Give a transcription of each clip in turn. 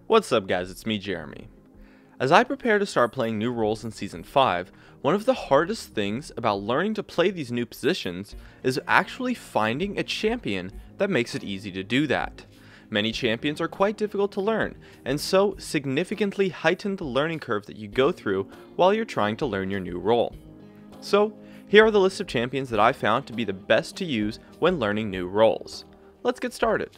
What's up guys, it's me Jeremy. As I prepare to start playing new roles in Season 5, one of the hardest things about learning to play these new positions is actually finding a champion that makes it easy to do that. Many champions are quite difficult to learn, and so significantly heighten the learning curve that you go through while you're trying to learn your new role. So, here are the list of champions that I found to be the best to use when learning new roles. Let's get started.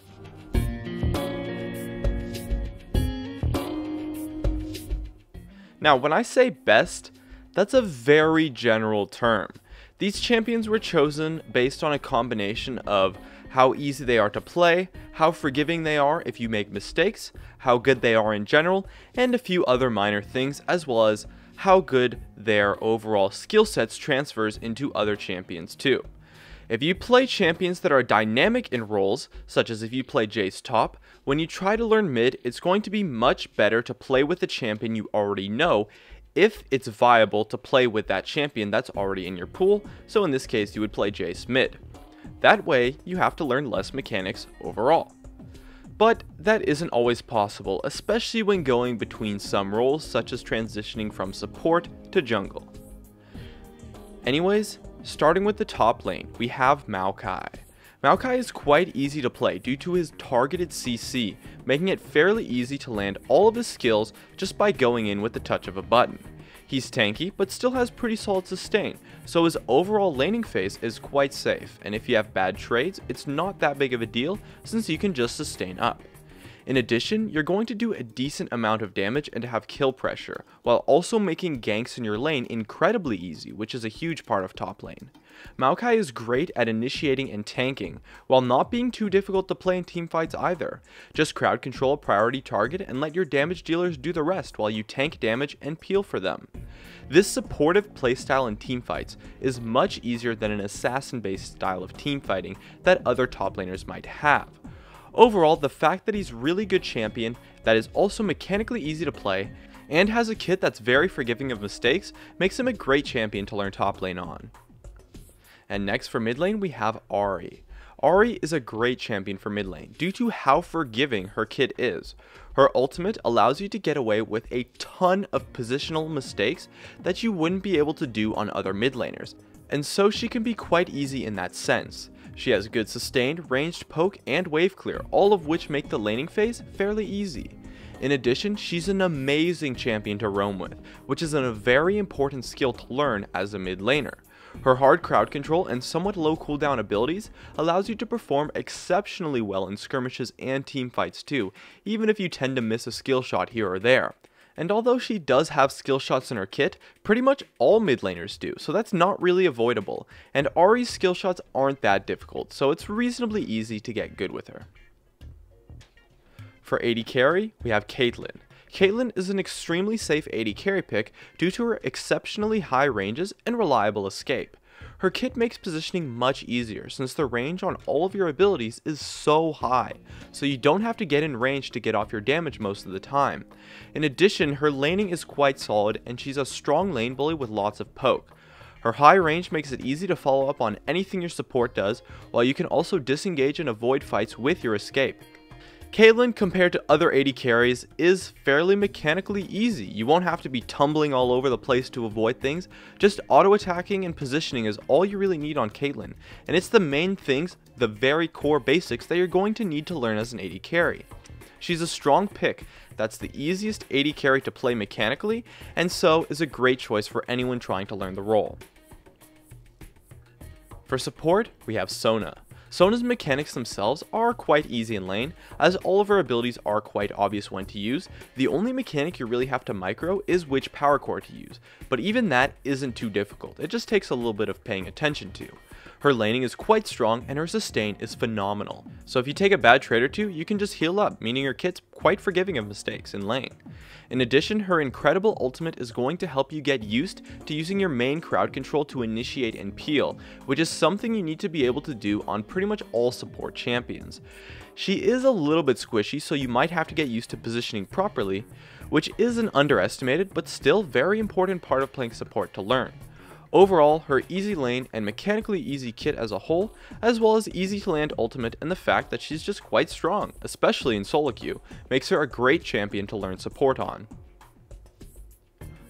Now, when I say best, that's a very general term. These champions were chosen based on a combination of how easy they are to play, how forgiving they are if you make mistakes, how good they are in general, and a few other minor things, as well as how good their overall skill sets transfers into other champions too. If you play champions that are dynamic in roles, such as if you play Jace top, when you try to learn mid, it's going to be much better to play with the champion you already know, if it's viable to play with that champion that's already in your pool, so in this case you would play Jace mid. That way, you have to learn less mechanics overall. But that isn't always possible, especially when going between some roles such as transitioning from support to jungle. Anyways, starting with the top lane, we have Maokai. Maokai is quite easy to play due to his targeted CC, making it fairly easy to land all of his skills just by going in with the touch of a button. He's tanky, but still has pretty solid sustain, so his overall laning phase is quite safe, and if you have bad trades, it's not that big of a deal since you can just sustain up. In addition, you're going to do a decent amount of damage and have kill pressure, while also making ganks in your lane incredibly easy, which is a huge part of top lane. Maokai is great at initiating and tanking, while not being too difficult to play in teamfights either. Just crowd control a priority target and let your damage dealers do the rest while you tank damage and peel for them. This supportive playstyle in teamfights is much easier than an assassin-based style of teamfighting that other top laners might have. Overall, the fact that he's really good champion, that is also mechanically easy to play, and has a kit that's very forgiving of mistakes, makes him a great champion to learn top lane on. And next for mid lane, we have Ahri. Ahri is a great champion for mid lane due to how forgiving her kit is. Her ultimate allows you to get away with a ton of positional mistakes that you wouldn't be able to do on other mid laners, and so she can be quite easy in that sense. She has good sustained, ranged poke, and wave clear, all of which make the laning phase fairly easy. In addition, she's an amazing champion to roam with, which is a very important skill to learn as a mid laner. Her hard crowd control and somewhat low cooldown abilities allows you to perform exceptionally well in skirmishes and teamfights too, even if you tend to miss a skill shot here or there. And although she does have skill shots in her kit, pretty much all mid laners do, so that's not really avoidable, and Ahri's skill shots aren't that difficult, so it's reasonably easy to get good with her. For AD carry, we have Caitlyn. Caitlyn is an extremely safe AD carry pick due to her exceptionally high ranges and reliable escape. Her kit makes positioning much easier since the range on all of your abilities is so high, so you don't have to get in range to get off your damage most of the time. In addition, her laning is quite solid and she's a strong lane bully with lots of poke. Her high range makes it easy to follow up on anything your support does, while you can also disengage and avoid fights with your escape. Caitlyn, compared to other AD carries, is fairly mechanically easy. You won't have to be tumbling all over the place to avoid things, just auto-attacking and positioning is all you really need on Caitlyn, and it's the main things, the very core basics that you're going to need to learn as an AD carry. She's a strong pick that's the easiest AD carry to play mechanically, and so is a great choice for anyone trying to learn the role. For support, we have Sona. Sona's mechanics themselves are quite easy in lane, as all of her abilities are quite obvious when to use. The only mechanic you really have to micro is which power core to use, but even that isn't too difficult, it just takes a little bit of paying attention to. Her laning is quite strong and her sustain is phenomenal, so if you take a bad trade or two, you can just heal up, meaning your kit's quite forgiving of mistakes in lane. In addition, her incredible ultimate is going to help you get used to using your main crowd control to initiate and peel, which is something you need to be able to do on pretty much all support champions. She is a little bit squishy, so you might have to get used to positioning properly, which is an underestimated but still very important part of playing support to learn. Overall, her easy lane and mechanically easy kit as a whole, as well as easy to land ultimate and the fact that she's just quite strong, especially in solo queue, makes her a great champion to learn support on.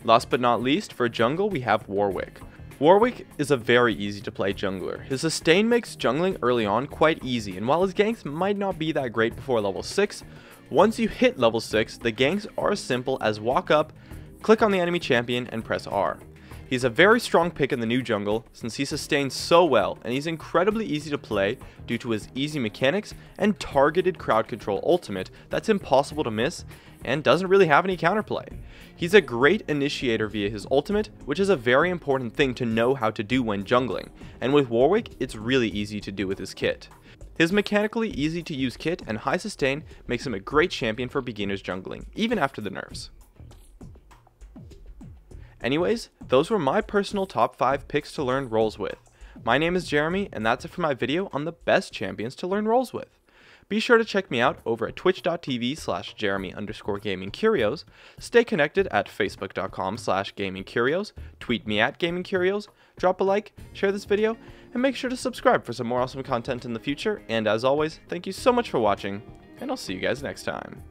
Last but not least, for jungle we have Warwick. Warwick is a very easy to play jungler. His sustain makes jungling early on quite easy, and while his ganks might not be that great before level 6, once you hit level 6, the ganks are as simple as walk up, click on the enemy champion, and press R. He's a very strong pick in the new jungle since he sustains so well, and he's incredibly easy to play due to his easy mechanics and targeted crowd control ultimate that's impossible to miss and doesn't really have any counterplay. He's a great initiator via his ultimate, which is a very important thing to know how to do when jungling, and with Warwick it's really easy to do with his kit. His mechanically easy to use kit and high sustain makes him a great champion for beginners jungling, even after the nerfs. Anyways, those were my personal top 5 picks to learn roles with. My name is Jeremy, and that's it for my video on the best champions to learn roles with. Be sure to check me out over at twitch.tv/Jeremy_GamingCurios, stay connected at facebook.com/GamingCurios, tweet me at GamingCurios, drop a like, share this video, and make sure to subscribe for some more awesome content in the future, and as always, thank you so much for watching, and I'll see you guys next time.